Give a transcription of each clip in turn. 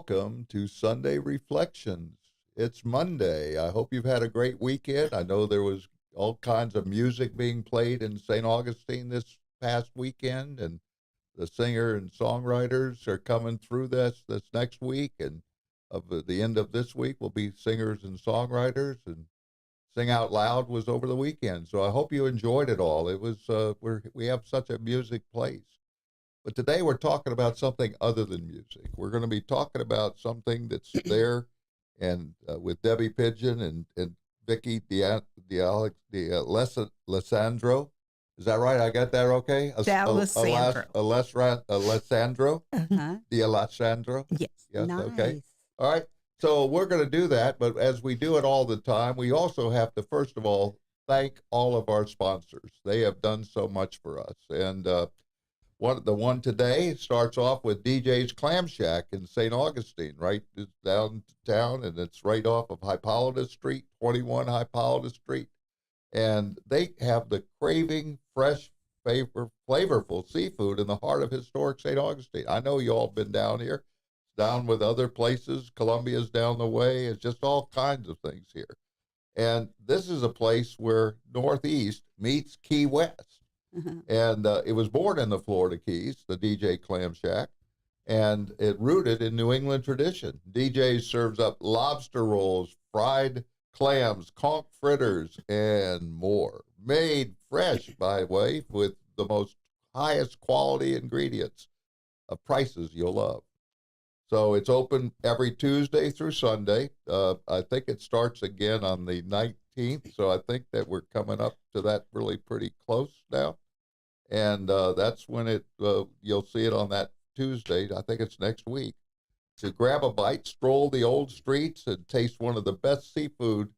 welcome to Sunday Reflections. It's Monday. I hope you've had a great weekend. I know there was all kinds of music being played in St. Augustine this past weekend, and the singer and songwriters are coming through this next week, and of the end of this week will be singers and songwriters, and Sing Out Loud was over the weekend. So I hope you enjoyed it all. It was we have such a music place. But today we're talking about something other than music. We're going to be talking about something that's there, and with Debbie Pigeon and Vicki D'Alessandro. Is that right? I got that okay? D'Alessandro. Alessandro? D'Alessandro? Yes. Yes, Nice. okay. All right. So we're going to do that, but as we do it all the time, we also have to, first of all, thank all of our sponsors. They have done so much for us. And the one today starts off with DJ's Clam Shack in St. Augustine, right downtown, and it's right off of Hippolytus Street, 21 Hippolytus Street. And they have the craving, fresh, flavorful seafood in the heart of historic St. Augustine. I know you all been down here, down with other places. Columbia's down the way. It's just all kinds of things here. And this is a place where Northeast meets Key West. And it was born in the Florida Keys, the DJ Clam Shack, and it rooted in New England tradition. DJ serves up lobster rolls, fried clams, conch fritters, and more. Made fresh, by the way, with the most highest quality ingredients of prices you'll love. So it's open every Tuesday through Sunday. I think it starts again on the 19th, so I think that we're coming up to that really pretty close now. And that's when you'll see it on that Tuesday. I think it's next week. To grab a bite, stroll the old streets, and taste one of the best seafood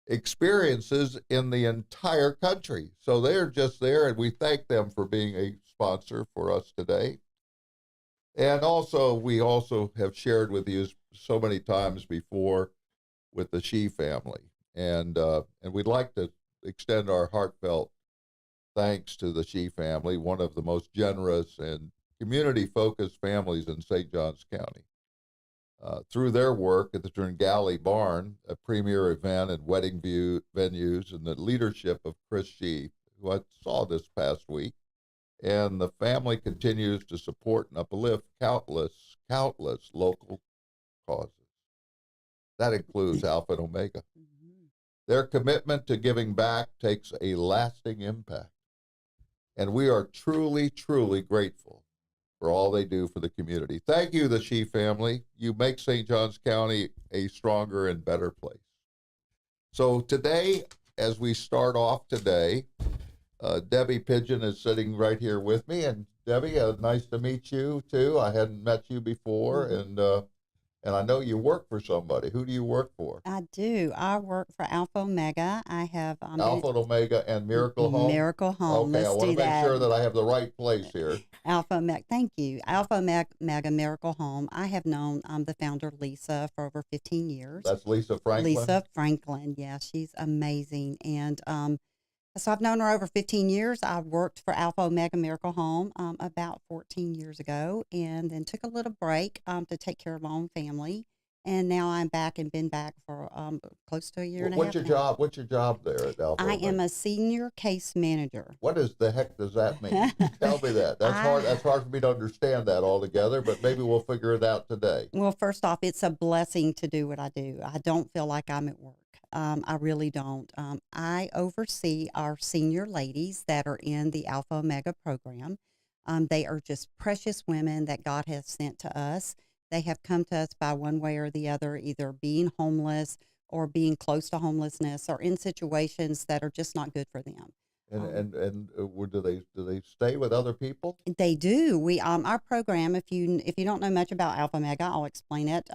experiences in the entire country. So they're just there, and we thank them for being a sponsor for us today. And also, we also have shared with you so many times before with the Shee family. And we'd like to extend our heartfelt thanks to the Shee family, one of the most generous and community-focused families in St. Johns County. Through their work at the Tringali Barn, a premier event and wedding venues, and the leadership of Chris Shee, who I saw this past week, and the family continues to support and uplift countless local causes. That includes Alpha and Omega. Their commitment to giving back takes a lasting impact. And we are truly, truly grateful for all they do for the community. Thank you, the Shee family. You make St. Johns County a stronger and better place. So today, as we start off today, Debbie Pigeon is sitting right here with me. And Debbie, nice to meet you too. I hadn't met you before, and I know you work for somebody. Who do you work for? I do. I work for Alpha Omega. I have Alpha Omega and Miracle Home? Miracle Home. Okay, Let's I want do to make that. sure that I have the right place here. Alpha Omega. Thank you. Alpha Omega Miracle Home. I have known the founder, Lisa, for over 15 years. That's Lisa Franklin? Lisa Franklin. Yeah, she's amazing. And so I've known her over 15 years. I worked for Alpha Omega Miracle Home about 14 years ago, and then took a little break to take care of my own family. And now I'm back and been back for close to a year and a half. What's your job there at Alpha I Omega? am a senior case manager. What the heck does that mean? Tell me that. That's hard for me to understand that altogether, but maybe we'll figure it out today. Well, first off, it's a blessing to do what I do. I don't feel like I'm at work. I really don't. I oversee our senior ladies that are in the Alpha Omega program. They are just precious women that God has sent to us. They have come to us by one way or the other, either being homeless or being close to homelessness, or in situations that are just not good for them. And do they stay with other people? They do. We our program. If you don't know much about Alpha Omega, I'll explain it.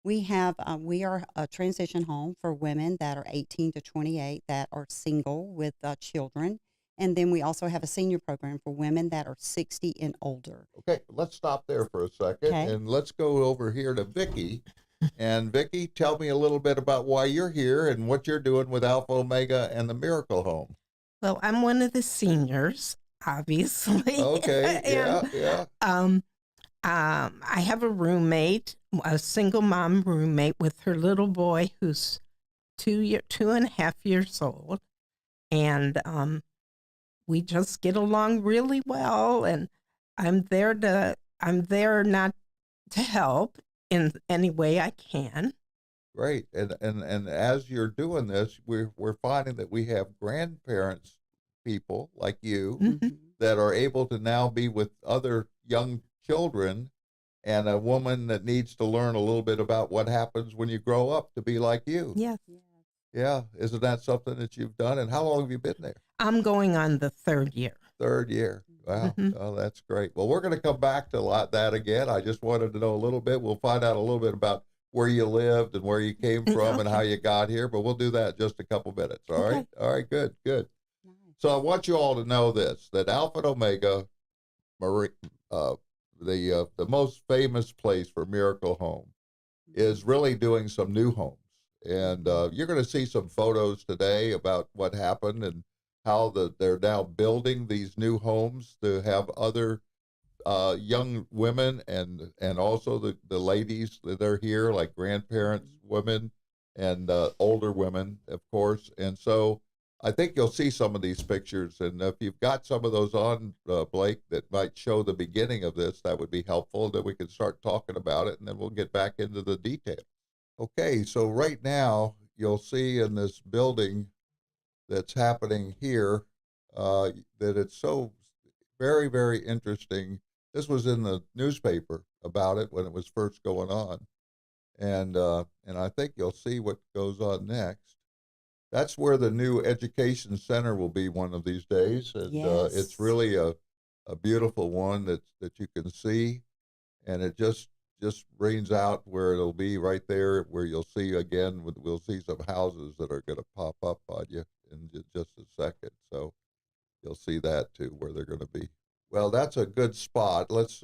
We are a transition home for women that are 18 to 28 that are single with children. And then we also have a senior program for women that are 60 and older. Okay, let's stop there for a second, and let's go over here to Vicki. And Vicki, tell me a little bit about why you're here and what you're doing with Alpha Omega and the Miracle Home. Well, I'm one of the seniors, obviously. Okay, and, yeah. I have a roommate, a single mom roommate with her little boy who's 2.5 years old. And we just get along really well. And I'm there not to help in any way I can. Great. And as you're doing this, we're finding that we have grandparents, people like you, Mhm. that are able to now be with other young children, and a woman that needs to learn a little bit about what happens when you grow up to be like you. Yes. Yes. Yeah. Isn't that something that you've done? And how long have you been there? I'm going on the 3rd year. Third year. Wow. Mhm. Oh, that's great. Well, we're going to come back to that again. I just wanted to know a little bit. We'll find out a little bit about where you lived and where you came from and how Okay. you got here, but we'll do that in just a couple minutes. All right. Okay. All right. Good. Good. Nice. So I want you all to know this: that Alpha and Omega, Marie, the most famous place for Miracle Home, is really doing some new homes. And you're going to see some photos today about what happened and how they're now building these new homes to have other young women and also the ladies that are here, like grandparents, women, and older women, of course. And so I think you'll see some of these pictures. And if you've got some of those on, Blake, that might show the beginning of this, that would be helpful. Then we can start talking about it, and then we'll get back into the details. Okay, so right now you'll see in this building that's happening here that it's so very, very interesting. This was in the newspaper about it when it was first going on, and I think you'll see what goes on next. That's where the new education center will be one of these days, and it's Yes. really a beautiful one that you can see, and it just brings out where it'll be right there, where you'll see again. We'll see some houses that are going to pop up on you in just a second. So you'll see that too, where they're going to be. Well, that's a good spot. Let's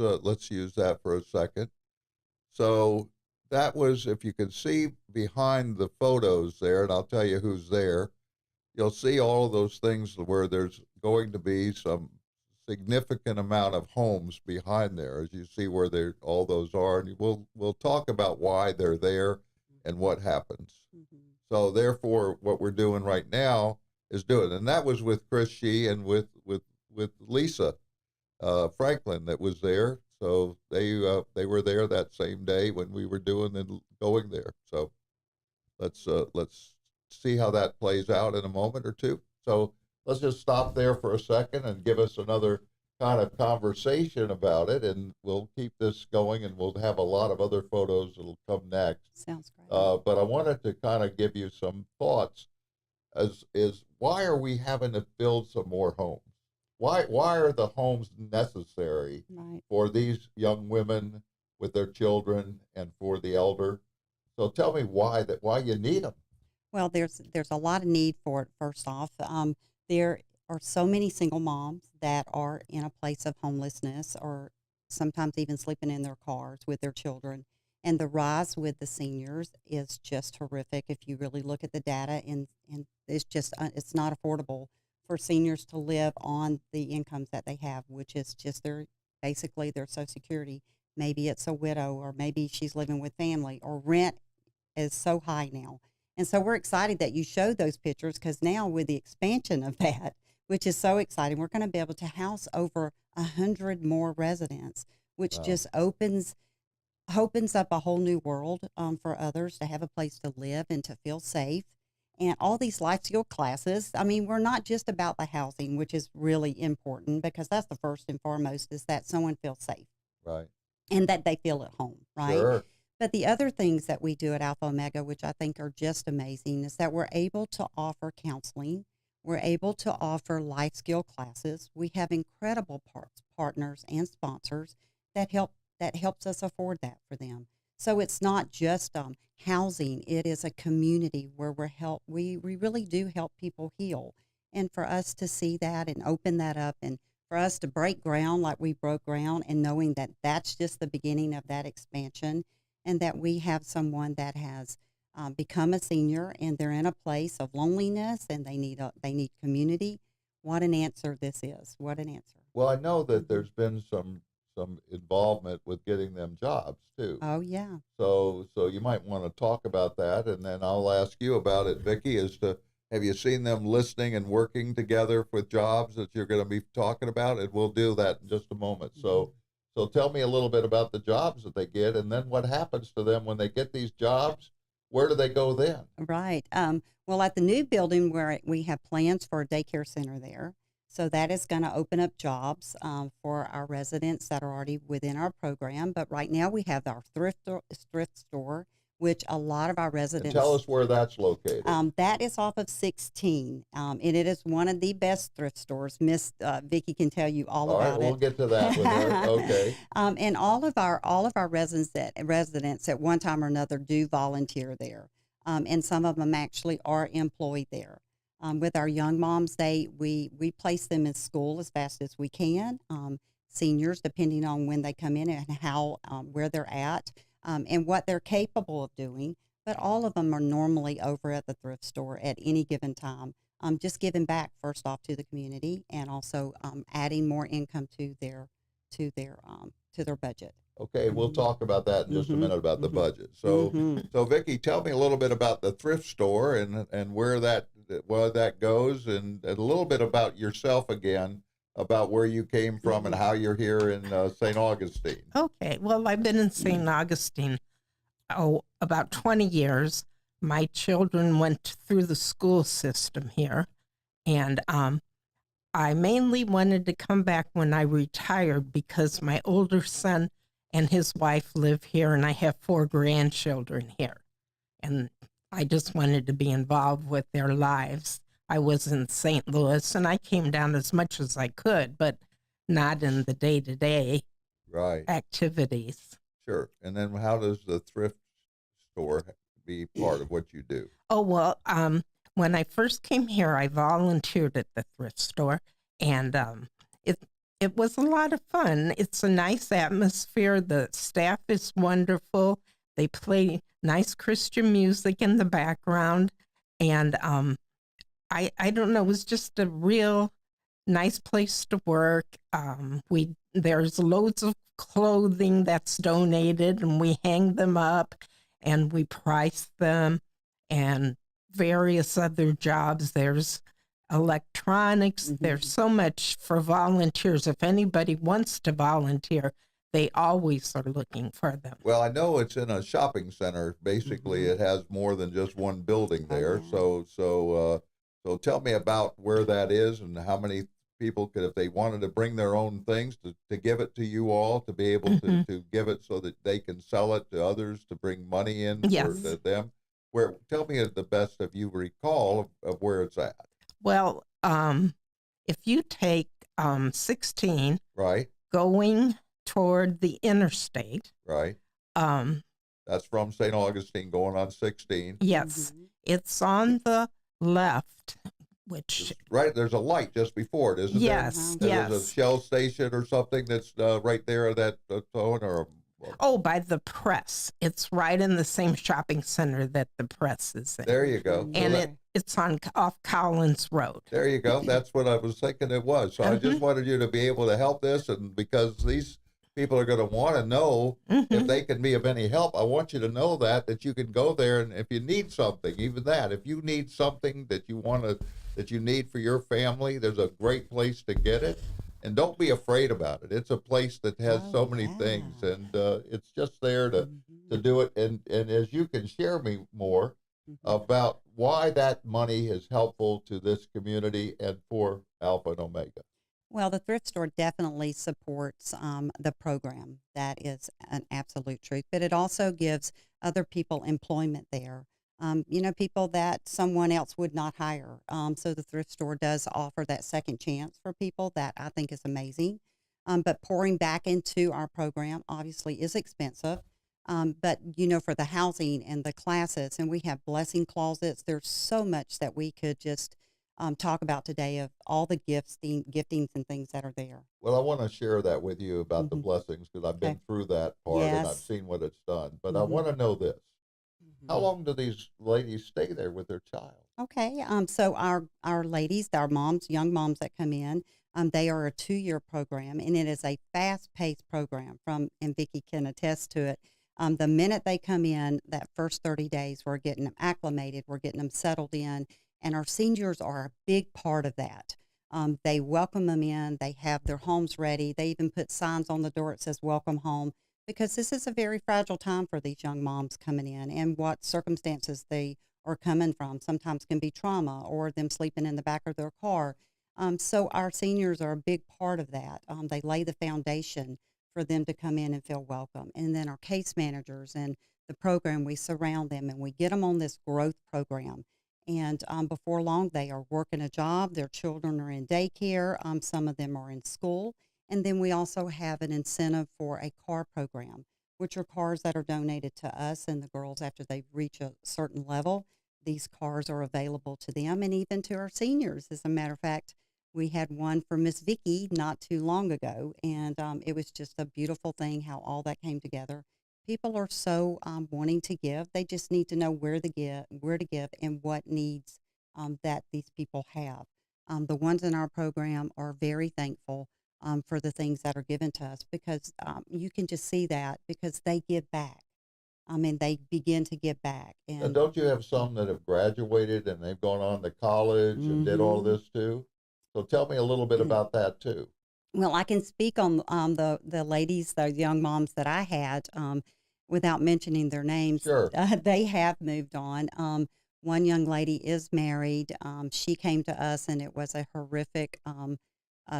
use that for a second. So that was, if you can see behind the photos there, and I'll tell you who's there. You'll see all of those things where there's going to be some significant amount of homes behind there, as you see where all those are, and we'll talk about why they're there and what happens. Mhm. So therefore, what we're doing right now is doing, and that was with Chris Shee and with Lisa Franklin that was there. So they were there that same day when we were doing and going there. So let's see how that plays out in a moment or two. So let's just stop there for a second and give us another kind of conversation about it, and we'll keep this going, and we'll have a lot of other photos that'll come next. Sounds great. But I wanted to kind of give you some thoughts as is why are we having to build some more homes? Why are the homes necessary Right. for these young women with their children and for the elder? So tell me why you need them. Well, there's a lot of need for it. First off, there are so many single moms that are in a place of homelessness, or sometimes even sleeping in their cars with their children. And the rise with the seniors is just horrific. If you really look at the data, and it's just it's not affordable for seniors to live on the incomes that they have, which is just basically their Social Security. Maybe it's a widow, or maybe she's living with family, or rent is so high now. And so we're excited that you showed those pictures, because now with the expansion of that, which is so exciting, we're going to be able to house over 100 more residents, which Wow. just opens up a whole new world for others to have a place to live and to feel safe. And all these life skill classes, I mean, we're not just about the housing, which is really important, because that's the first and foremost, is that someone feels safe Right. and that they feel at home, right? Sure. But the other things that we do at Alpha Omega, which I think are just amazing, is that we're able to offer counseling. We're able to offer life skill classes. We have incredible partners and sponsors that helps us afford that for them. So it's not just housing; it is a community where we really do help people heal. And for us to see that and open that up, and for us to break ground like we broke ground, and knowing that that's just the beginning of that expansion, and that we have someone that has become a senior and they're in a place of loneliness and they need community. What an answer this is! What an answer! Well, I know that Hmm. there's been some involvement with getting them jobs too. Oh, yeah. So you might want to talk about that, and then I'll ask you about it, Vicki, as to have you seen them listening and working together with jobs that you're going to be talking about? And we'll do that in just a moment. So tell me a little bit about the jobs that they get, and then what happens to them when they get these jobs. Where do they go then? Right. Well, at the new building where we have plans for a daycare center there, so that is going to open up jobs for our residents that are already within our program. But right now we have our thrift store, which a lot of our And residents. tell us where that's located. That is off of 16, and it is one of the best thrift stores. Miss Vicki can tell you all All right, about we'll it. get to that with her. Okay. And all of our residents at one time or another do volunteer there, and some of them actually are employed there. With our young moms, we place them in school as fast as we can. Seniors, depending on when they come in and how where they're at, and what they're capable of doing. But all of them are normally over at the thrift store at any given time, just giving back first off to the community, and also adding more income to their budget. Okay, we'll talk about that in just a minute about the budget. Mhm. So Vicki, tell me a little bit about the thrift store and where that goes, and a little bit about yourself again, about where you came from and how you're here in St. Augustine. Okay, well, I've been in St. Augustine, about 20 years. My children went through the school system here, and I mainly wanted to come back when I retired because my older son and his wife live here, and I have 4 grandchildren here. And I just wanted to be involved with their lives. I was in St. Louis, and I came down as much as I could, but not in the day-to-day Right. activities. Sure. And then how does the thrift store be part of what you do? Oh, well, when I first came here, I volunteered at the thrift store, and it was a lot of fun. It's a nice atmosphere. The staff is wonderful. They play nice Christian music in the background, and I don't know, it was just a real nice place to work. There's loads of clothing that's donated, and we hang them up, and we price them, and various other jobs. There's electronics. There's so much for volunteers. If anybody wants to volunteer, they always are looking for them. Well, I know it's in a shopping center. Basically, it has more than just one building there. So tell me about where that is and how many people could, if they wanted to bring their own things, to give it to you all, to be able to give it so that they can sell it to others, to bring money in Yes. for them. Tell me the best of you recall of where it's at. Well, if you take 16 Right, going toward the interstate, right. That's from St. Augustine going on 16. yes, it's on the left, which, Right, there's a light just before it, isn't yes, there? yes. There's a Shell station or something that's right there at that tone, or Oh, by the press. It's right in the same shopping center that the press is in. there you go. So And it's off Collins Road. there you go. That's what I was thinking it was. So I just wanted you to be able to help this, and because these people are going to want to know if they can be of any help, I want you to know that you can go there, and if you need something, even that, if you need something that you need for your family, there's a great place to get it. And don't be afraid about it. It's a place that has so many things, and it's just there to do it. And as you can share me more about why that money is helpful to this community and for Alpha and Omega. Well, the thrift store definitely supports the program. That is an absolute truth. But it also gives other people employment there. People that someone else would not hire. So the thrift store does offer that second chance for people that I think is amazing. But pouring back into our program obviously is expensive. But, for the housing and the classes, and we have blessing closets, there's so much that we could just talk about today of all the giftings and things that are there. Well, I want to share that with you about the blessings, because I've been through that part and I've Yes. seen what it's done. But I want to know this. How long do these ladies stay there with their child? Okay, so our ladies, our moms, young moms that come in, They are a 2-year program, and it is a fast-paced program. And Vicki can attest to it. The minute they come in, that first 30 days, we're getting them acclimated, we're getting them settled in, and our seniors are a big part of that. They welcome them in, they have their homes ready, they even put signs on the door that says welcome home, because this is a very fragile time for these young moms coming in, and what circumstances they are coming from sometimes can be trauma or them sleeping in the back of their car. So our seniors are a big part of that. They lay the foundation for them to come in and feel welcome. And then our case managers and the program, we surround them and we get them on this growth program. And before long, they are working a job. Their children are in daycare. Some of them are in school. And then we also have an incentive for a car program, which are cars that are donated to us and the girls after they reach a certain level. These cars are available to them and even to our seniors. As a matter of fact, we had one for Miss Vicki not too long ago, and it was just a beautiful thing how all that came together. People are so wanting to give. They just need to know where to give, and what needs that these people have. The ones in our program are very thankful for the things that are given to us because you can just see that because they give back. And they begin to give back. Now, And don't you have some that have graduated and they've gone on to college and did all Mhm. this too? So tell me a little bit about that too. Well, I can speak on the ladies, the young moms that I had, without mentioning their names. Sure. They have moved on. One young lady is married. She came to us, and it was a horrific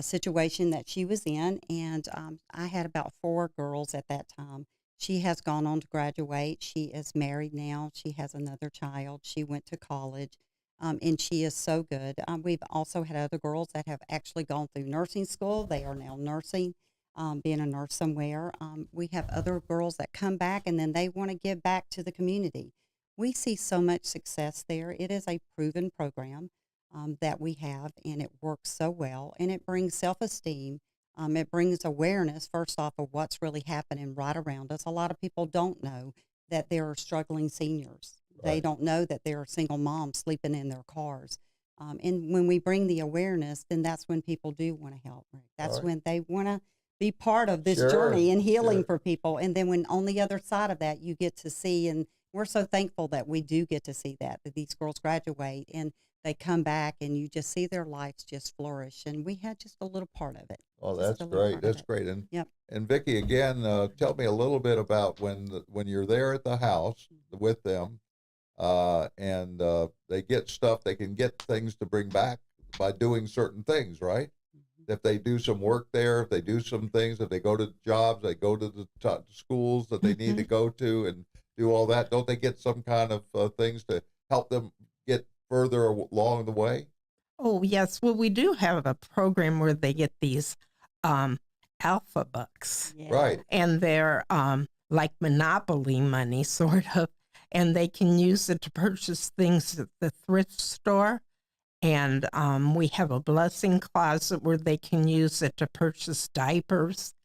situation that she was in. And I had about 4 girls at that time. She has gone on to graduate. She is married now. She has another child. She went to college. And she is so good. We've also had other girls that have actually gone through nursing school. They are now nursing, being a nurse somewhere. We have other girls that come back and then they want to give back to the community. We see so much success there. It is a proven program that we have, and it works so well, and it brings self-esteem. It brings awareness, first off, of what's really happening right around us. A lot of people don't know that there are struggling seniors. They Right. don't know that there are single moms sleeping in their cars. And when we bring the awareness, then that's when people do want to help. Rick. All That's right. when they want to be part of this Sure. journey and healing Sure. for people. And then when on the other side of that, you get to see, and we're so thankful that we do get to see that these girls graduate and they come back and you just see their lives just flourish. And we had just a little part of it. Oh, Just that's a little great. part of That's it. great. And Yep. and Vicki, again, tell me a little bit about when you're there at the house with them, and they get stuff. They can get things to bring back by doing certain things, right? Mhm. If they do some work there, if they do some things, if they go to jobs, they go to the schools that they need to go to and do all that. Don't they get some kind of things to help them get further along the way? Oh, yes. Well, we do have a program where they get these um, alpha bucks, Yeah. Right. and they're like monopoly money, sort of, and they can use it to purchase things at the thrift store. And we have a blessing closet where they can use it to purchase diapers,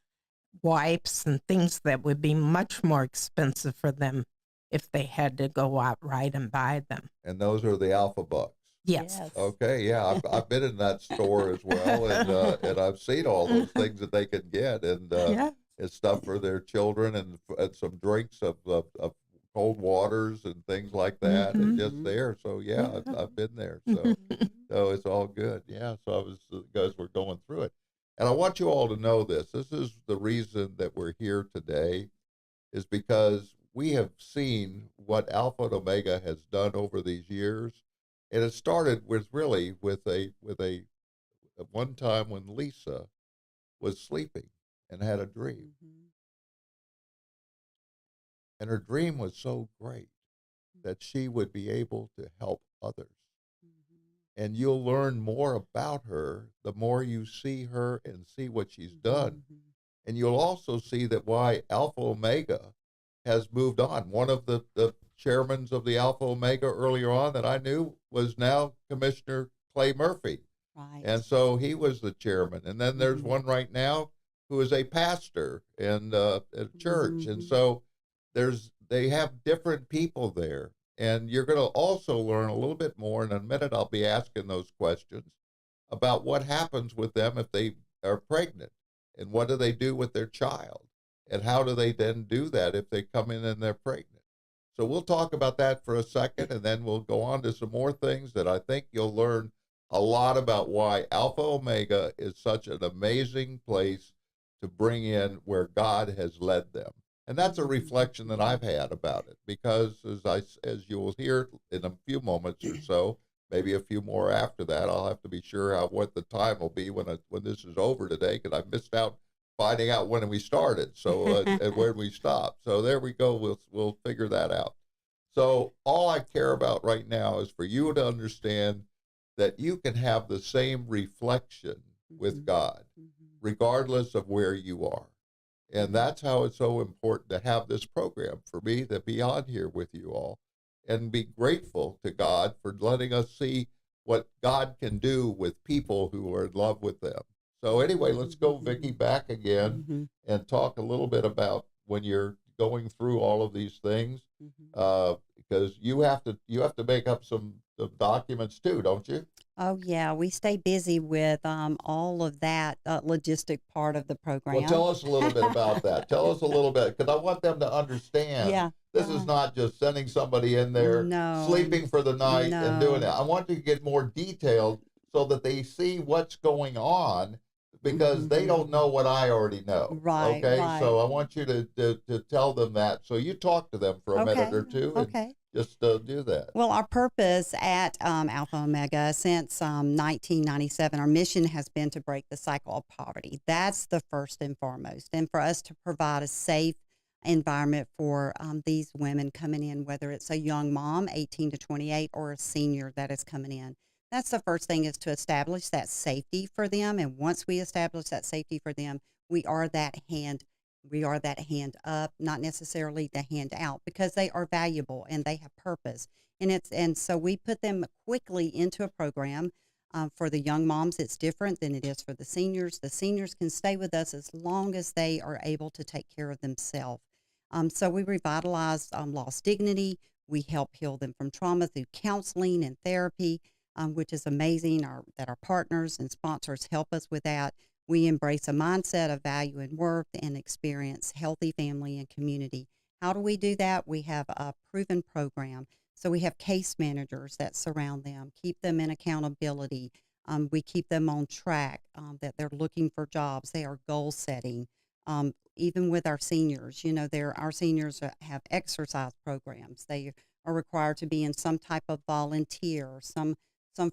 wipes, and things that would be much more expensive for them if they had to go outright and buy them. And those are the alpha bucks. Yes. Yes. Okay, yeah, I've been in that store as well, and I've seen all those things that they can get, and Yeah. it's stuff for their children and some drinks of cold waters and things like that, and Mhm. just Mhm. there. So yeah, Yeah. I've been there. So so it's all good. Yeah. So I was guys were going through it, and I want you all to know this. This is the reason that we're here today, is because we have seen what Alpha and Omega has done over these years. And it started with really with a at one time when Lisa was sleeping and had a dream. Mhm. And her dream was so great that she would be able to help others. Mhm. And you'll learn more about her the more you see her and see what she's done. Mhm. And you'll also see that why Alpha Omega has moved on. One of the chairmans of the Alpha Omega earlier on that I knew was now Commissioner Clay Murphy. Right. And so he was the chairman. And then there's Mhm. one right now who is a pastor in a church. And Mhm. so they have different people there. And you're going to also learn a little bit more. In a minute, I'll be asking those questions about what happens with them if they are pregnant, and what do they do with their child, and how do they then do that if they come in and they're pregnant. So we'll talk about that for a second, and then we'll go on to some more things that I think you'll learn a lot about why Alpha Omega is such an amazing place to bring in where God has led them. And that's a reflection that I've had about it, because as you will hear in a few moments or so, maybe a few more after that, I'll have to be sure what the time will be when this is over today, because I missed out finding out when we started, so and when we stopped. So there we go. We'll figure that out. So all I care about right now is for you to understand that you can have the same reflection with God, regardless of where you are. And that's how it's so important to have this program for me, to be on here with you all, and be grateful to God for letting us see what God can do with people who are in love with them. So anyway, let's go, Vicki, back again and talk a little bit about when you're going through all of these things, because you have to make up some documents too, don't you? Oh, yeah. We stay busy with all of that logistic part of the program. Well, tell us a little bit about that. Tell us a little bit, because I want them to understand. Yeah. This is not just sending somebody in there, No. sleeping for the night and doing it. I want you to get more detailed so that they see what's going on, because they don't know what I already know. Right. Okay. Right. So I want you to tell them that. So you talk to them for a minute or two. Okay. Just do that. Well, our purpose at Alpha Omega since 1997, our mission has been to break the cycle of poverty. That's the first and foremost. And for us to provide a safe environment for these women coming in, whether it's a young mom, 18 to 28, or a senior that is coming in. That's the first thing, is to establish that safety for them. And once we establish that safety for them, we are that hand up, not necessarily the hand out, because they are valuable and they have purpose. And so we put them quickly into a program. For the young moms, it's different than it is for the seniors. The seniors can stay with us as long as they are able to take care of themselves. So we revitalize lost dignity. We help heal them from trauma through counseling and therapy, which is amazing that our partners and sponsors help us with that. We embrace a mindset of value and worth and experience healthy family and community. How do we do that? We have a proven program. So we have case managers that surround them, keep them in accountability. We keep them on track, that they're looking for jobs. They are goal setting. Even with our seniors, our seniors have exercise programs. They are required to be in some type of volunteer, some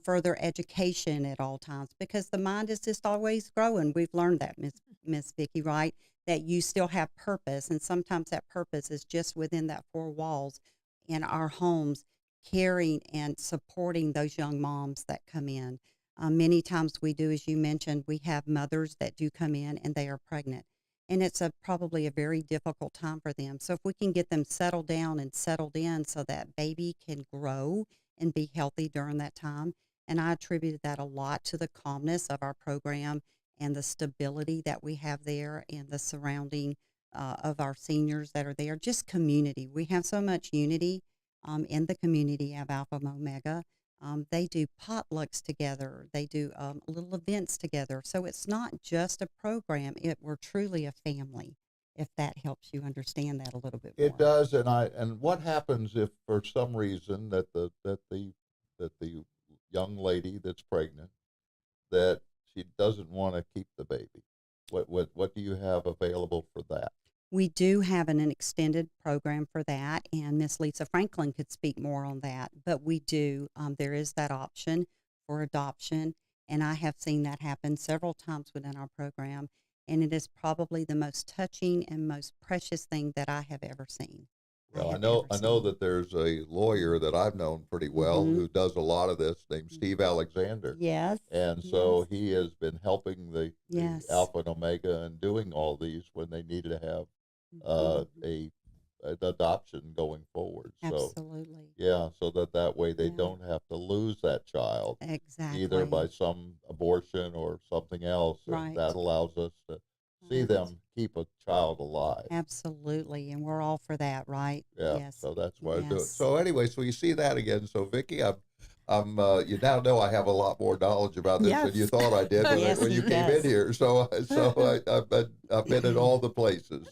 further education at all times, because the mind is just always growing. We've learned that, Miss Vicki, right? That you still have purpose, and sometimes that purpose is just within that four walls in our homes, caring and supporting those young moms that come in. Many times we do, as you mentioned, we have mothers that do come in and they are pregnant, and it's probably a very difficult time for them. So if we can get them settled down and settled in so that baby can grow and be healthy during that time. And I attributed that a lot to the calmness of our program and the stability that we have there, and the surrounding of our seniors that are there. Just community. We have so much unity in the community of Alpha Omega. They do potlucks together. They do little events together. So it's not just a program. We're truly a family, if that helps you understand that a little bit more. It does, and what happens if for some reason that the young lady that's pregnant, that she doesn't want to keep the baby? What do you have available for that? We do have an extended program for that, and Miss Lisa Franklin could speak more on that. But we do. There is that option for adoption, and I have seen that happen several times within our program. And it is probably the most touching and most precious thing that I have ever seen. Well, I know that there's a lawyer that I've known pretty well who does a lot of this, named Steve Alexander. Yes. And so he has been helping the Alpha and Omega and doing all these when they needed to have an adoption going forward. Absolutely. So, so that way they don't have to lose that child. Exactly. Either by some abortion or something else. Right. And that allows us to see them keep a child alive. Absolutely. And we're all for that, right? Yeah. Yes. So that's why I do it. So anyway, so you see that again. So Vicki, you now know I have a lot more knowledge about this than you Yes. thought I did when, Yes, when he you came in does. here. So I've been in all the places.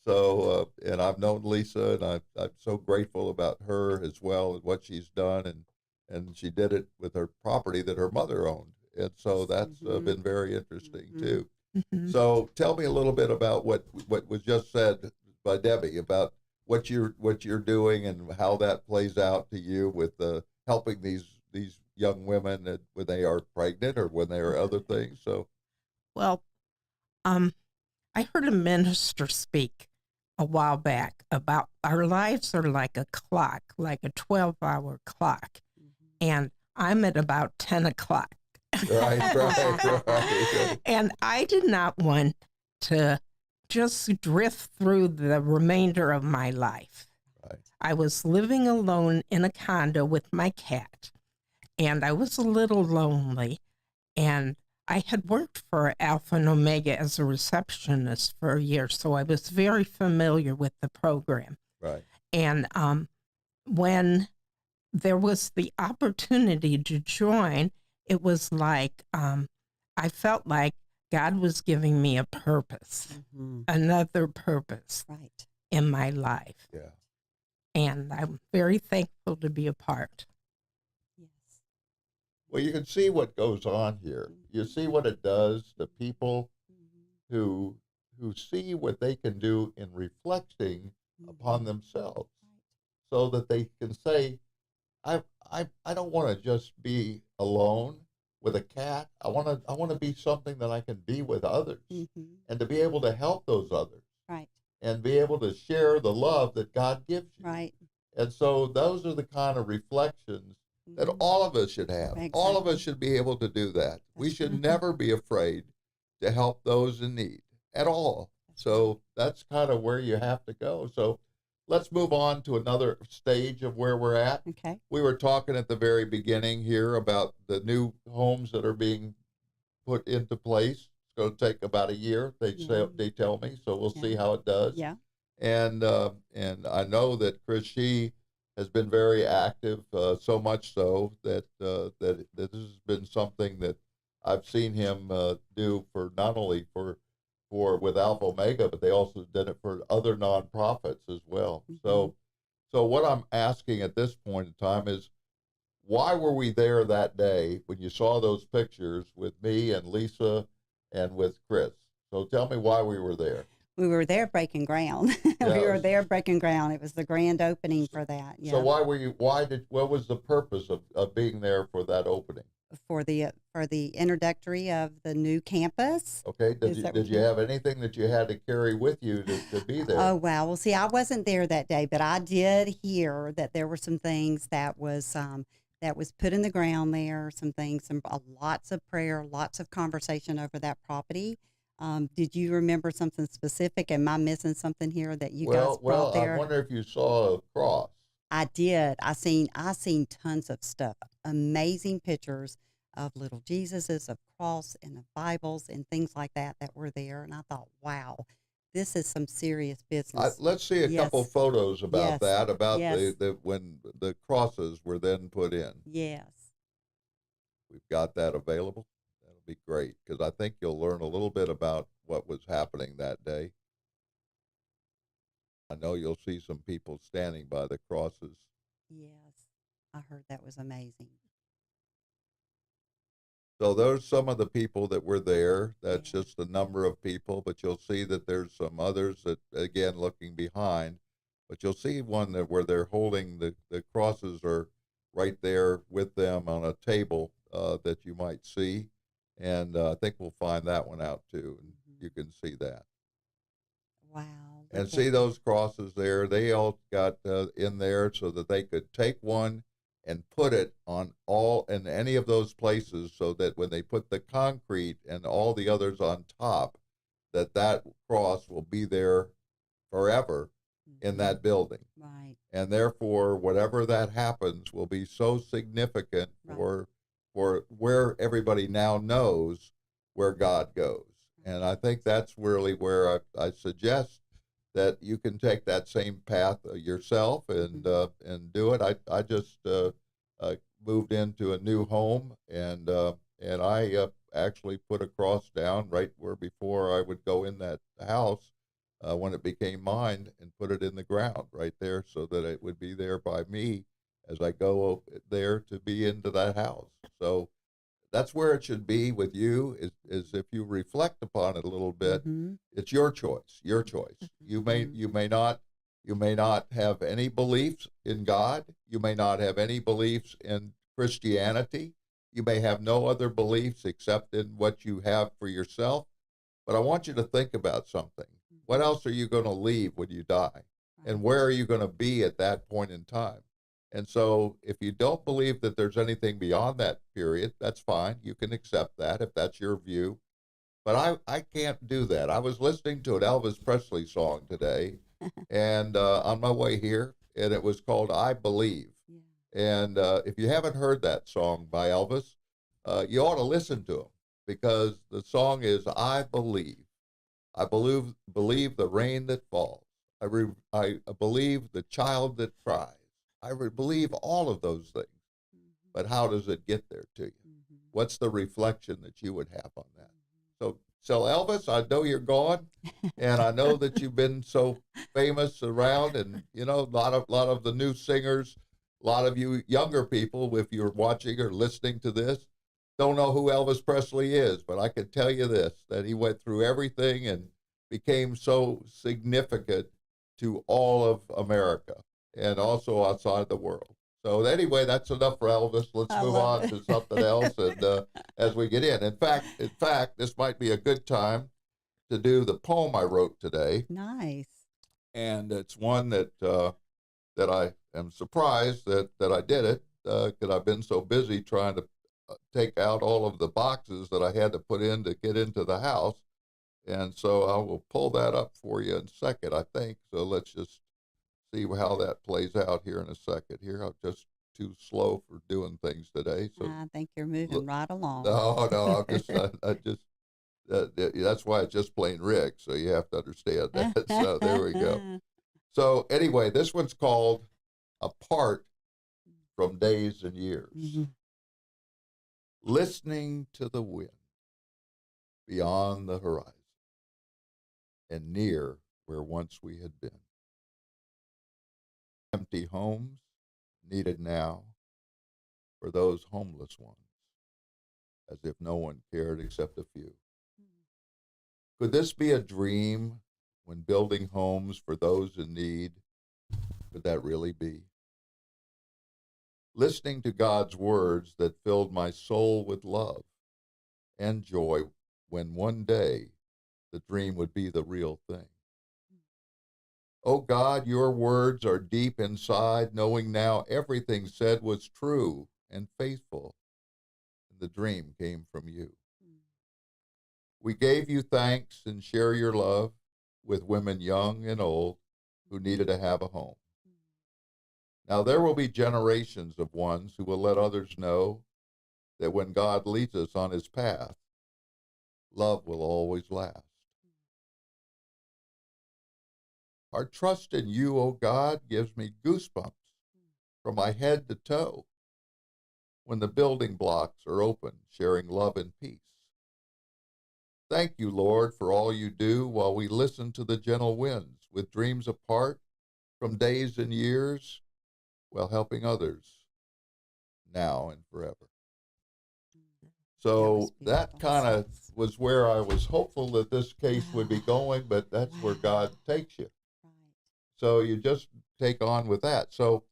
And I've known Lisa, and I'm so grateful about her as well and what she's done, and she did it with her property that her mother owned, and so that's Mhm. been very interesting Mhm. too. Mhm. So tell me a little bit about what was just said by Debbie about what you're doing and how that plays out to you with helping these young women when they are pregnant or when they are other things. So Well, um, I heard a minister speak a while back about our lives are like a clock, like a 12-hour clock, and I'm at about 10 o'clock. right. And I did not want to just drift through the remainder of my life. Right. I was living alone in a condo with my cat, and I was a little lonely. And I had worked for Alpha and Omega as a receptionist for a year, so I was very familiar with the program. Right. And when there was the opportunity to join, it was like I felt like God was giving me a purpose, Mhm. another purpose Right. in my life. Yeah. And I'm very thankful to be a part. Yes. Well, you can see what goes on here. You see what it does to people Mhm. who see what they can do in reflecting upon Mhm. themselves, Right. so that they can say, I don't want to just be alone with a cat. I want to be something that I can be with others, Mhm. and to be able to help those others, Right. and be able to share the love that God gives you. Right. And so those are the kind of reflections that Mhm. all of us should have. All of us Exactly. should be able to do that. We That's should right. never be afraid to help those in need at all. That's right. So that's kind of where you have to go. So let's move on to another stage of where we're at. Okay. We were talking at the very beginning here about the new homes that are being put into place. It's going to take about a year. Yeah. They tell me, so we'll see Yeah. how it does. Yeah. And I know that Chris Shee has been very active, so much so that this has been something that I've seen him do for not only for with Alpha Omega, but they also did it for other nonprofits as well. Mhm. So what I'm asking at this point in time is, why were we there that day when you saw those pictures with me and Lisa and with Chris? So tell me why we were there. We were there breaking ground. We Yeah. were there breaking ground. It was the grand opening for that. So Yeah. why were you? What was the purpose of being there for that opening? For the introductory of the new campus. Okay, Is that what did you have anything that you had to carry with you to be there? Oh wow. Well, see, I wasn't there that day, but I did hear that there were some things that was put in the ground there. Some things, lots of prayer, lots of conversation over that property. Did you remember something specific? Am I missing something here that you guys brought I there? wonder if you saw a cross. I did. I seen tons of stuff. Amazing pictures of little Jesuses, of cross and of Bibles and things like that were there. And I thought, wow, this is some serious business. Let's see a couple Yes. photos about Yes. that. About Yes. the when the crosses were then put in. Yes. We've got that available. That'll be great, because I think you'll learn a little bit about what was happening that day. I know you'll see some people standing by the crosses. Yes. I heard that was amazing. So there's some of the people that were there. That's Yeah. just a number of people, but you'll see that there's some others that, again, looking behind. But you'll see one that where they're holding the crosses are right there with them on a table that you might see. And I think we'll find that one out too. And Mhm. you can see that. Wow. And Look see at those crosses there. They all got in there so that they could take one and put it on all and any of those places, so that when they put the concrete and all the others on top, that cross will be there forever in Mhm. that building. Right. And therefore, whatever that happens will be so significant Right. for where everybody now knows where God goes. And I think that's really where I suggest that you can take that same path yourself and do it. I just moved into a new home, and I actually put a cross down right where before I would go in that house when it became mine, and put it in the ground right there so that it would be there by me as I go there to be into that house. So that's where it should be with you, is if you reflect upon it a little bit, it's your choice, your choice. You may not have any beliefs in God. You may not have any beliefs in Christianity. You may have no other beliefs except in what you have for yourself. But I want you to think about something. What else are you going to leave when you die? And where are you going to be at that point in time? And so if you don't believe that there's anything beyond that period, that's fine. You can accept that if that's your view. But I can't do that. I was listening to an Elvis Presley song today, and on my way here, and it was called I Believe. Yeah. And if you haven't heard that song by Elvis, you ought to listen to him, because the song is I Believe. I believe the rain that falls. I believe the child that cries. I believe all of those things. But how does it get there to you? What's the reflection that you would have on that? So Elvis, I know you're gone, and I know that you've been so famous around, and a lot of the new singers, a lot of you younger people, if you're watching or listening to this, don't know who Elvis Presley is. But I can tell you this, that he went through everything and became so significant to all of America and also outside the world. So anyway, that's enough for Elvis. Let's move on to something else, and as we get in. In fact, this might be a good time to do the poem I wrote today. Nice. And it's one that I am surprised that I did it, because I've been so busy trying to take out all of the boxes that I had to put in to get into the house. And so I will pull that up for you in a second, I think. So let's just see how that plays out here in a second. Here, I'm just too slow for doing things today. So I think you're moving right along. No, that's why it's just plain Rick. So you have to understand that. So there we go. So anyway, this one's called Apart from Days and Years. Listening to the wind beyond the horizon and near where once we had been. Empty homes needed now for those homeless ones, as if no one cared except a few. Could this be a dream when building homes for those in need? Could that really be? Listening to God's words that filled my soul with love and joy, when one day the dream would be the real thing. Oh God, your words are deep inside, knowing now everything said was true and faithful, and the dream came from you. We gave you thanks and share your love with women young and old who needed to have a home. Now there will be generations of ones who will let others know that when God leads us on his path, love will always last. Our trust in you, O God, gives me goosebumps from my head to toe when the building blocks are open, sharing love and peace. Thank you, Lord, for all you do while we listen to the gentle winds with dreams apart from days and years, while helping others now and forever. So that kind of was where I was hopeful that this case would be going, but that's where God takes you. So you just take on with that. So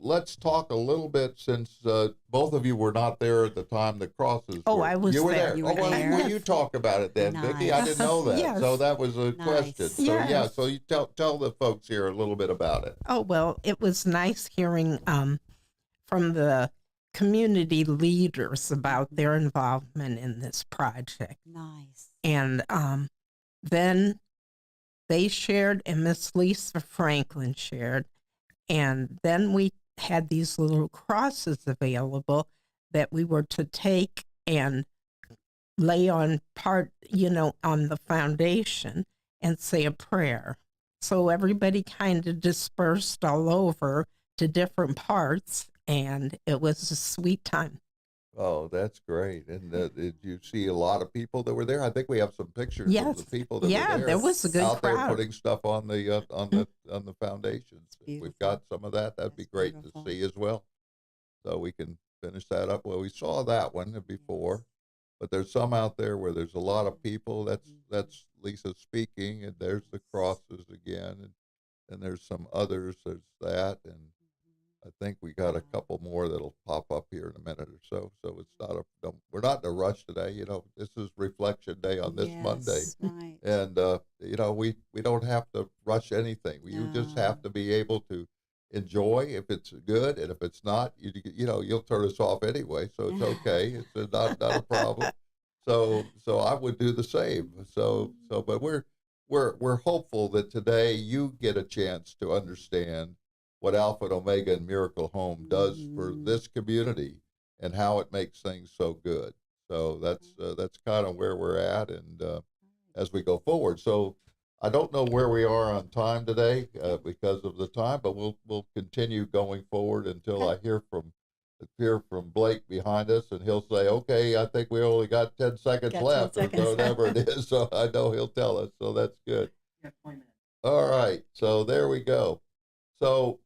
let's talk a little bit, since both of you were not there at the time the crosses were. I was you were there. You were there. Well, you talk about it then, Nice. Vicki. I didn't know that. Yes. So that was a Nice. question. So Yes. so you tell the folks here a little bit about it. Oh, well, it was nice hearing from the community leaders about their involvement in this project. Nice. And then they shared, and Miss Lisa Franklin shared, and then we had these little crosses available that we were to take and lay on on the foundation and say a prayer. So everybody kind of dispersed all over to different parts, and it was a sweet time. Oh, that's great. And did you see a lot of people that were there? I think we have some pictures of the Yes, people that were yeah, there there was a good out there crowd. putting stuff on the foundations. It's If we've beautiful. got some of that, that'd be That's great beautiful. to see as well. So we can finish that up. Well, we saw that one before, Yes. but there's some out there where there's a lot of people. That's Mhm. Lisa speaking, and there's the crosses again, and there's some others. There's that, and I think we got a Wow. couple more that'll pop up here in a minute or so. So it's not we're not in a rush today. You know, this is reflection day on this Monday, Yes, right. and you know, we don't have to rush anything. You just No. have to be able to enjoy if it's good, and if it's not, you know, you'll turn us off anyway. So it's okay. It's not a problem. So I would do the same. But we're hopeful that today you get a chance to understand what Alpha and Omega and Miracle Home does for Mhm. this community and how it makes things so good. So that's kind of where we're at, and as we go forward. So I don't know where we are on time today because of the time, but we'll continue going forward until I Okay. hear from Blake behind us, and he'll say, "Okay, I think we only got 10 seconds Got 10 left," or seconds. whatever it is. So I know he'll tell us. So that's good. All right, so there we go. So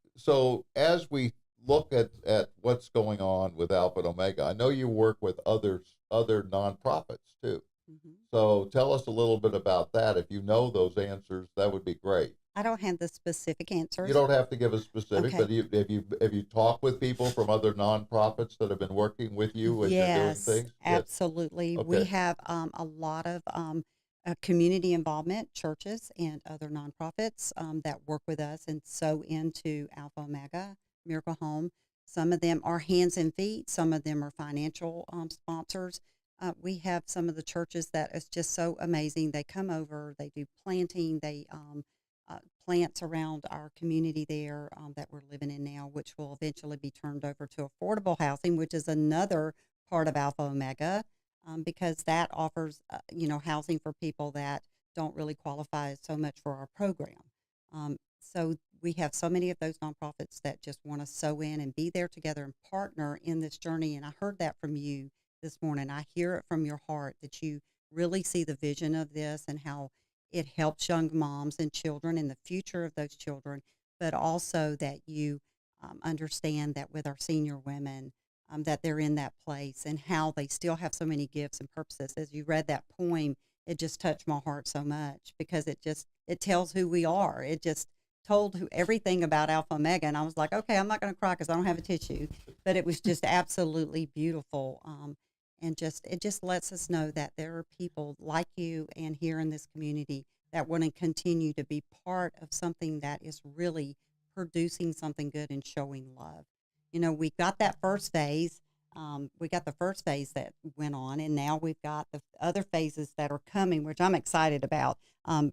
as we look at what's going on with Alpha and Omega, I know you work with other nonprofits too. Mhm. So tell us a little bit about that. If you know those answers, that would be great. I don't have the specific You answers. don't have to give us specific, Okay. but have you talked with people from other nonprofits that have been working with you as you're doing Yes, things? Yes. absolutely. We Okay. have a lot of community involvement, churches and other nonprofits that work with us and sow into Alpha Omega, Miracle Home. Some of them are hands and feet, some of them are financial sponsors. We have some of the churches that is just so amazing. They come over, they do planting, they plants around our community there that we're living in now, which will eventually be turned over to affordable housing, which is another part of Alpha Omega, because that offers, housing for people that don't really qualify so much for our program. So we have so many of those nonprofits that just want to sew in and be there together and partner in this journey. And I heard that from you this morning. I hear it from your heart that you really see the vision of this and how it helps young moms and children and the future of those children, but also that you understand that with our senior women, that they're in that place and how they still have so many gifts and purposes. As you read that poem, it just touched my heart so much because it tells who we are. It just told everything about Alpha Omega, and I was like, okay, I'm not going to cry because I don't have a tissue, but it was just absolutely beautiful. And it just lets us know that there are people like you and here in this community that want to continue to be part of something that is really producing something good and showing love. We got that first phase. We got the first phase that went on, and now we've got the other phases that are coming, which I'm excited about.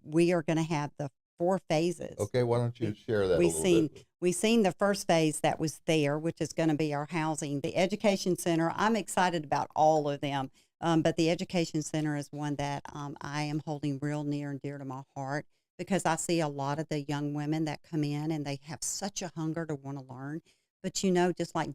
We are going to have the 4 phases. Okay, why don't you share that a We little seen bit? we seen the first phase that was there, which is going to be our housing, the education center. I'm excited about all of them, but the education center is one that I am holding real near and dear to my heart because I see a lot of the young women that come in and they have such a hunger to want to learn. But just like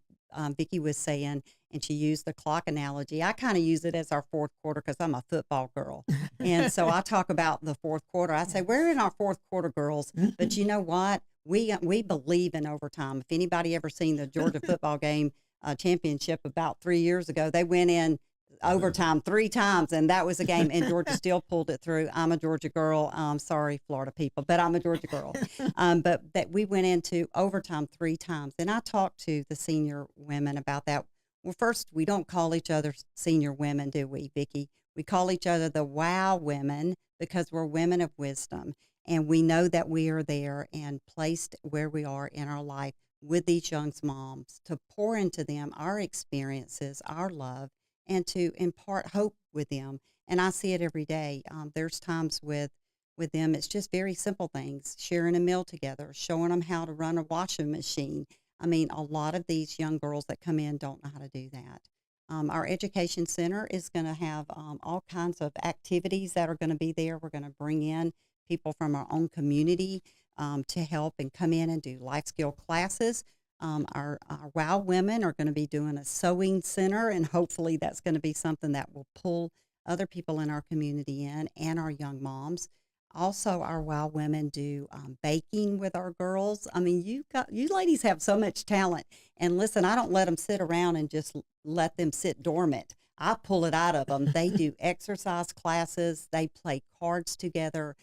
Vicki was saying, and she used the clock analogy, I kind of use it as our fourth quarter because I'm a football girl. And so I talk about the fourth quarter. I say, we're in our fourth quarter, girls. But you know what? We believe in overtime. If anybody ever seen the Georgia football game championship about 3 years ago, they went in overtime 3 times, and that was a game, and Georgia still pulled it through. I'm a Georgia girl. Sorry, Florida people, but I'm a Georgia girl. But that we went into overtime 3 times, and I talked to the senior women about that. Well, first, we don't call each other senior women, do we, Vicki? We call each other the WOW women because we're women of wisdom. And we know that we are there and placed where we are in our life with these young moms to pour into them our experiences, our love, and to impart hope with them. And I see it every day. There's times with them, it's just very simple things, sharing a meal together, showing them how to run a washing machine. I mean, a lot of these young girls that come in don't know how to do that. Our education center is going to have all kinds of activities that are going to be there. We're going to bring in people from our own community to help and come in and do life skill classes. Our WOW women are going to be doing a sewing center, and hopefully that's going to be something that will pull other people in our community in and our young moms. Also, our WOW women do baking with our girls. I mean, you ladies have so much talent. And listen, I don't let them sit around and just let them sit dormant. I pull it out of them. They do exercise classes. They play cards together.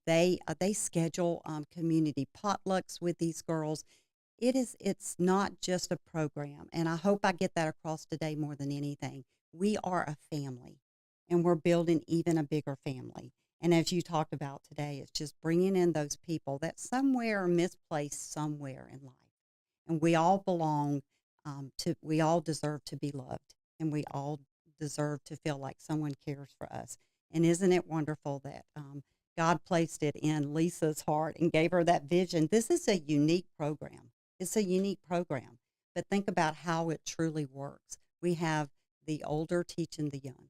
They schedule community potlucks with these girls. It's not just a program, and I hope I get that across today more than anything. We are a family, and we're building even a bigger family. And as you talked about today, it's just bringing in those people that somewhere are misplaced somewhere in life, and we all belong we all deserve to be loved, and we all deserve to feel like someone cares for us. And isn't it wonderful that God placed it in Lisa's heart and gave her that vision? This is a unique program. It's a unique program, but think about how it truly works. We have the older teaching the young,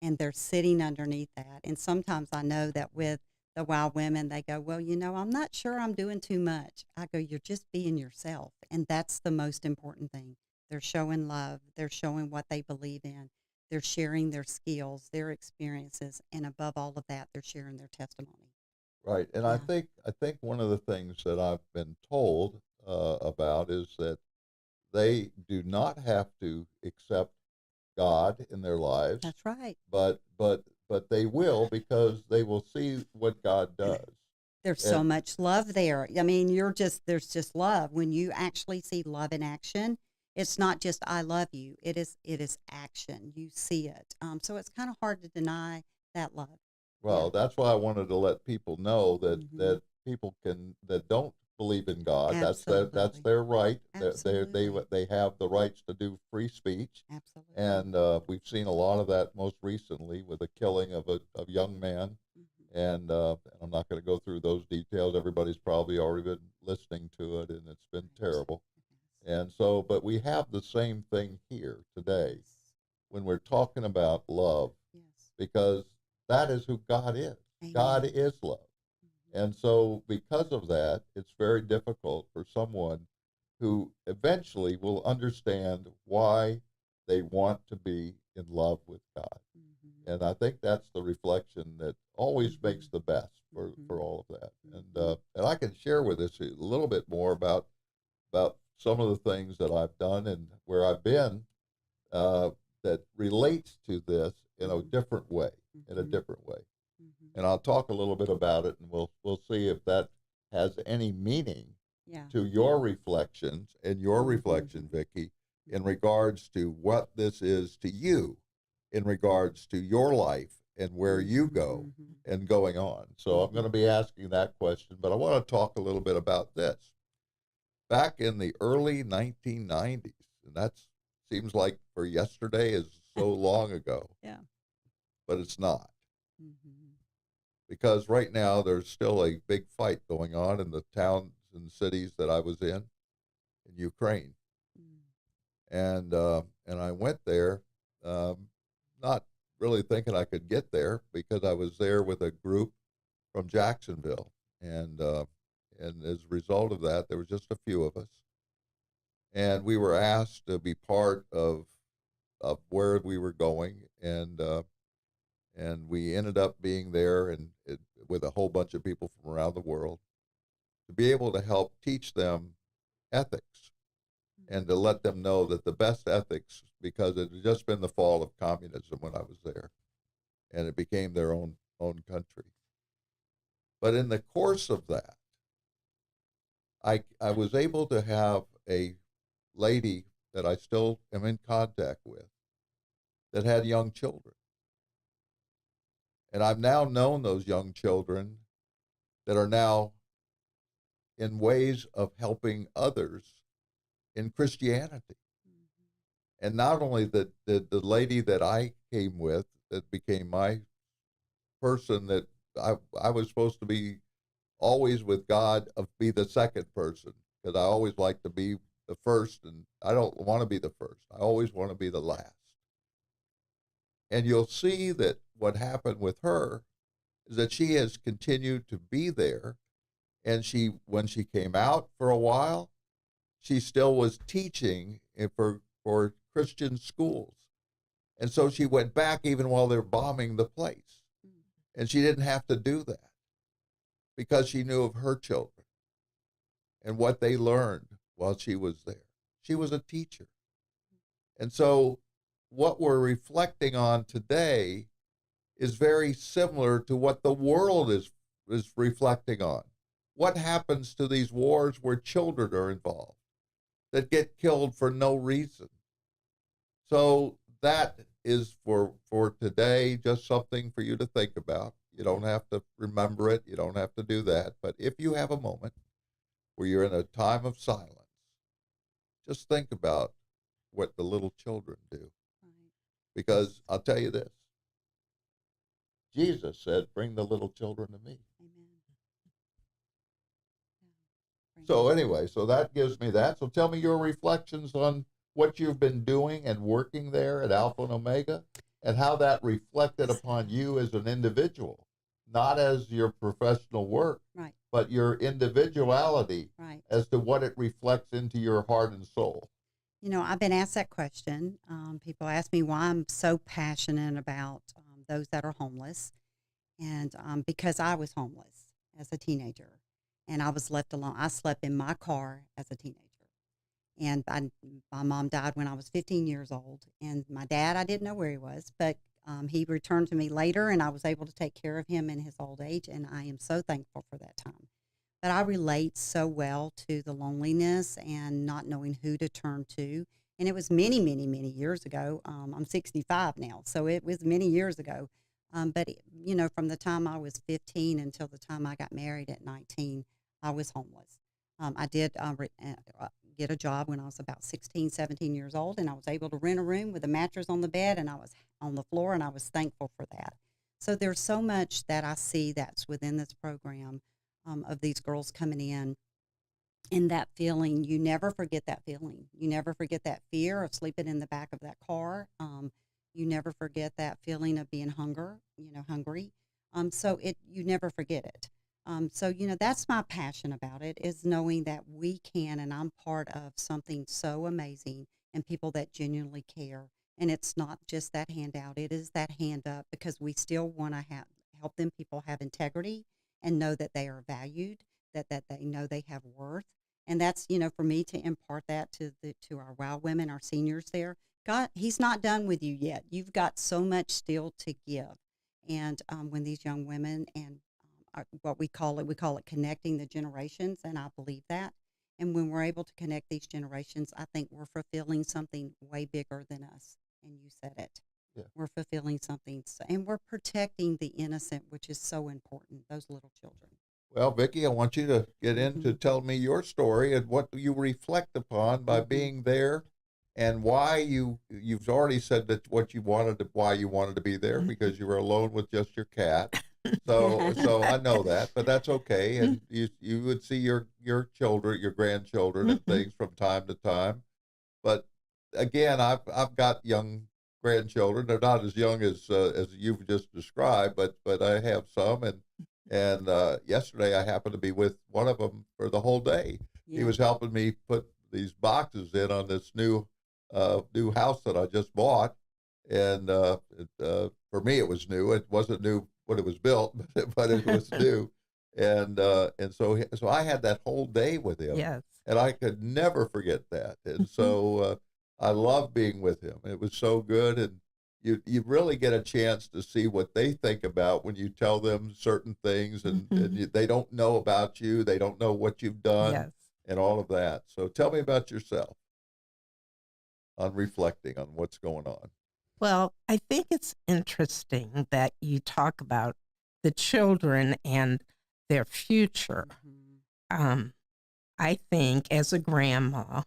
and they're sitting underneath that. And sometimes I know that with the WOW women, they go, well, I'm not sure I'm doing too much. I go, you're just being yourself, and that's the most important thing. They're showing love. They're showing what they believe in. They're sharing their skills, their experiences, and above all of that, they're sharing their testimony. Right. And Yeah. I think one of the things that I've been told about is that they do not have to accept God in their lives, That's right. but they will, because they will see what God does. There's so And much love there. I mean, there's just love. When you actually see love in action, it's not just I love you. It is action. You see it. So it's kind of hard to deny that love. Yeah. well, that's why I wanted to let people know that Hmm. people that don't believe in God, that's Absolutely. their right. Absolutely. They have the rights to do free speech. Absolutely. And we've seen a lot of that most recently with the killing of a young man. Hmm. And I'm not going to go through those details. Everybody's probably already been listening to it, and it's been Right. terrible. And so, but we have the same thing here today Yes. when we're talking about love, Yes. because that is who God is. God Amen. is love. Hmm. And so, because of that, it's very difficult for someone who eventually will understand why they want to be in love with God. Hmm. And I think that's the reflection that always makes Hmm. the best for Hmm. all of that. Hmm. And I can share with us a little bit more about some of the things that I've done and where I've been, uh, that relates to this in a Hmm. different way, in a Hmm. different way. Hmm. And I'll talk a little bit about it, and we'll see if that has any meaning Yeah. to your reflections and your Hmm. reflection, Vicki, in regards to what this is to you, in regards to your life and where you go Hmm. and going on. So I'm going to Hmm. be asking that question, but I want to talk a little bit about this. Back in the early 1990s, and that seems like for yesterday is so long ago, Yeah. but it's not. Hmm. Because right now there's still a big fight going on in the towns and cities that I was in Ukraine, and I went there, um, not really thinking I could get there, because I was there with a group from Jacksonville, and as a result of that, there was just a few of us, and we were asked to be part of where we were going, and we ended up being there with a whole bunch of people from around the world to be able to help teach them ethics and to let them know that the best ethics, because it had just been the fall of communism when I was there, and it became their own country. But in the course of that, I was able to have a lady that I still am in contact with that had young children. And I've now known those young children that are now in ways of helping others in Christianity. And not only the lady that I came with that became my person, that I was supposed to be always with God, of be the second person, because I always like to be the first, and I don't want to be the first. I always want to be the last. And you'll see that what happened with her is that she has continued to be there, and when she came out for a while, she still was teaching for Christian schools. And so she went back even while they're bombing the place. And she didn't have to do that because she knew of her children and what they learned while she was there. She was a teacher. And so what we're reflecting on today is very similar to what the world is reflecting on. What happens to these wars where children are involved that get killed for no reason? So that is for today, just something for you to think about. You don't have to remember it. You don't have to do that. But if you have a moment where you're in a time of silence, just think about what the little children do. Because I'll tell you this, Jesus said, bring the little children to me. So anyway, so that gives me that. So tell me your reflections on what you've been doing and working there at Alpha and Omega, and how that reflected upon you as an individual, not as your professional work, Right. but your individuality, Right. as to what it reflects into your heart and soul. You know, I've been asked that question. People ask me why I'm so passionate about those that are homeless. And because I was homeless as a teenager and I was left alone. I slept in my car as a teenager. And my mom died when I was 15 years old. And my dad, I didn't know where he was, but he returned to me later and I was able to take care of him in his old age. And I am so thankful for that time. But I relate so well to the loneliness and not knowing who to turn to. And it was many, many, many years ago. I'm 65 now, so it was many years ago. But, you know, from the time I was 15 until the time I got married at 19, I was homeless. I did get a job when I was about 16, 17 years old, and I was able to rent a room with a mattress on the bed, and I was on the floor, and I was thankful for that. So there's so much that I see that's within this program of these girls coming in. And that feeling, you never forget that feeling. You never forget that fear of sleeping in the back of that car. You never forget that feeling of being hungry. So you never forget it. So, you know, that's my passion about it, is knowing that we can, and I'm part of something so amazing and people that genuinely care. And it's not just that handout, it is that hand up, because we still want to help them people have integrity and know that they are valued, that they know they have worth. And that's, you know, for me to impart that to our WOW women, our seniors there. God, he's not done with you yet. You've got so much still to give. And when these young women and what we call it connecting the generations, and I believe that. And when we're able to connect these generations, I think we're fulfilling something way bigger than us. And you said it. Yeah. We're fulfilling something, and we're protecting the innocent, which is so important, those little children. Well, Vicki, I want you to get into tell me your story and what you reflect upon by being there, and why you've already said that why you wanted to be there, because you were alone with just your cat. So I know that, but that's okay. And you would see your children, your grandchildren, and things from time to time. But again, I've got young grandchildren. They're not as young as you've just described, but I have some, and yesterday I happened to be with one of them for the whole day. Yeah. He was helping me put these boxes in on this new house that I just bought, and for me it was new. It wasn't new when it was built, but it was new, and so I had that whole day with him. Yes. And I could never forget that, and so I love being with him. It was so good, and you really get a chance to see what they think about when you tell them certain things, and they don't know about you, they don't know what you've done, Yes. and all of that. So tell me about yourself on reflecting on what's going on. Well, I think it's interesting that you talk about the children and their future. I think as a grandma,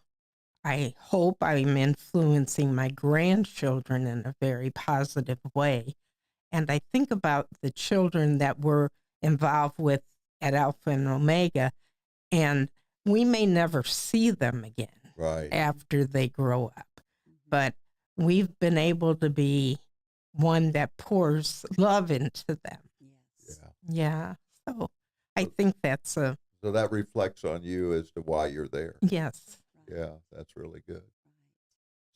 I hope I'm influencing my grandchildren in a very positive way. And I think about the children that we're involved with at Alpha and Omega, and we may never see them again Right. after they grow up. But we've been able to be one that pours love into them. Yes. Yeah. So I think that's So that reflects on you as to why you're there. yes. Yeah, that's really good.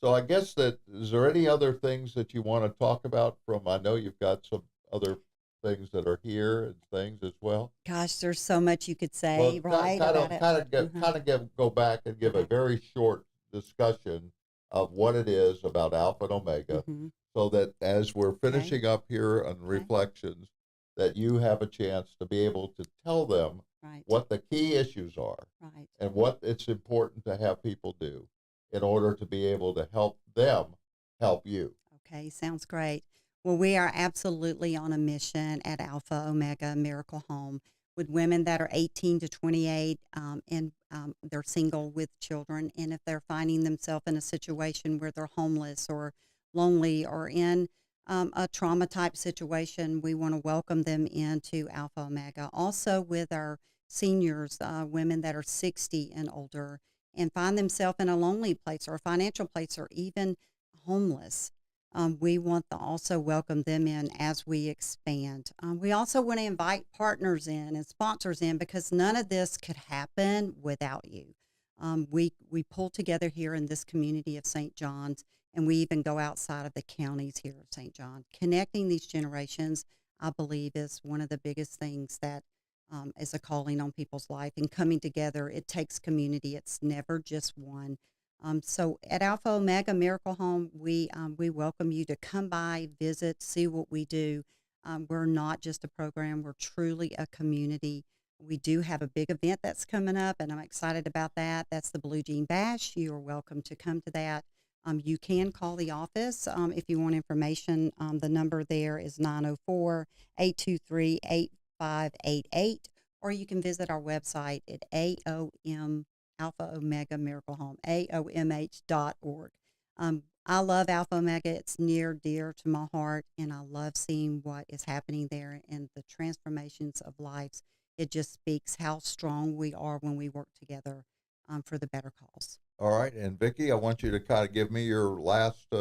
So I guess that, is there any other things that you want to talk about from, I know you've got some other things that are here and things as well. Gosh, there's so much you could Well, say, right, about it. Mhm. go back and give a Okay. very short discussion of what it is about Alpha and Omega, Mhm. so that as we're Okay. finishing up here on Okay. reflections, that you have a chance to be able to tell them Right. what the key issues are Right. and what it's important to have people do in order to be able to help them help you. Okay, sounds great. Well, we are absolutely on a mission at Alpha Omega Miracle Home with women that are 18 to 28, and they're single with children. And if they're finding themselves in a situation where they're homeless or lonely or in a trauma type situation, we want to welcome them into Alpha Omega. Also, with our seniors, women that are 60 and older and find themselves in a lonely place or a financial place or even homeless. We want to also welcome them in as we expand. We also want to invite partners in and sponsors in because none of this could happen without you. We pull together here in this community of St. John's, and we even go outside of the counties here of St. John. Connecting these generations, I believe, is one of the biggest things that is a calling on people's life. And coming together, it takes community. It's never just one. So at Alpha Omega Miracle Home, we welcome you to come by, visit, see what we do. We're not just a program; we're truly a community. We do have a big event that's coming up, and I'm excited about that. That's the Blue Jean Bash. You are welcome to come to that. You can call the office if you want information. The number there is 904-823-8588, or you can visit our website at AOM Alpha Omega Miracle Home, AOMH.org. I love Alpha Omega. It's near, dear to my heart, and I love seeing what is happening there and the transformations of lives. It just speaks how strong we are when we work together for the better cause. All right, and Vicki, I want you to kind of give me your last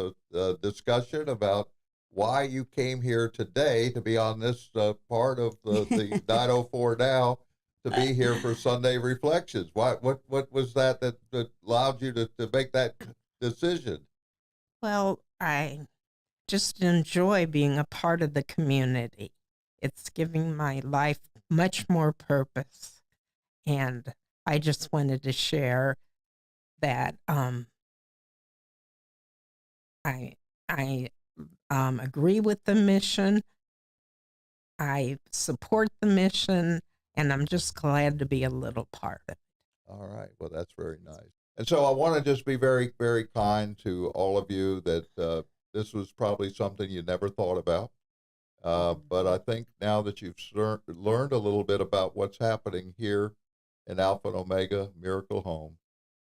discussion about why you came here today to be on this part of the 904 Now, to be here for Sunday Reflections. What was that allowed you to make that decision? Well, I just enjoy being a part of the community. It's giving my life much more purpose. And I just wanted to share that I agree with the mission. I support the mission, and I'm just glad to be a little part of it. All right. Well, that's very nice. And so I want to just be very, very kind to all of you that this was probably something you never thought about. But I think now that you've learned a little bit about what's happening here in Alpha and Omega Miracle Home,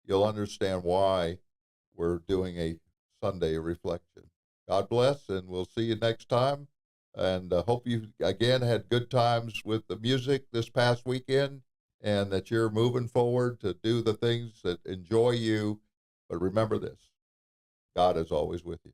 you'll understand why we're doing a Sunday reflection. God bless, and we'll see you next time. And hope you, again, had good times with the music this past weekend, and that you're moving forward to do the things that enjoy you. But remember this, God is always with you.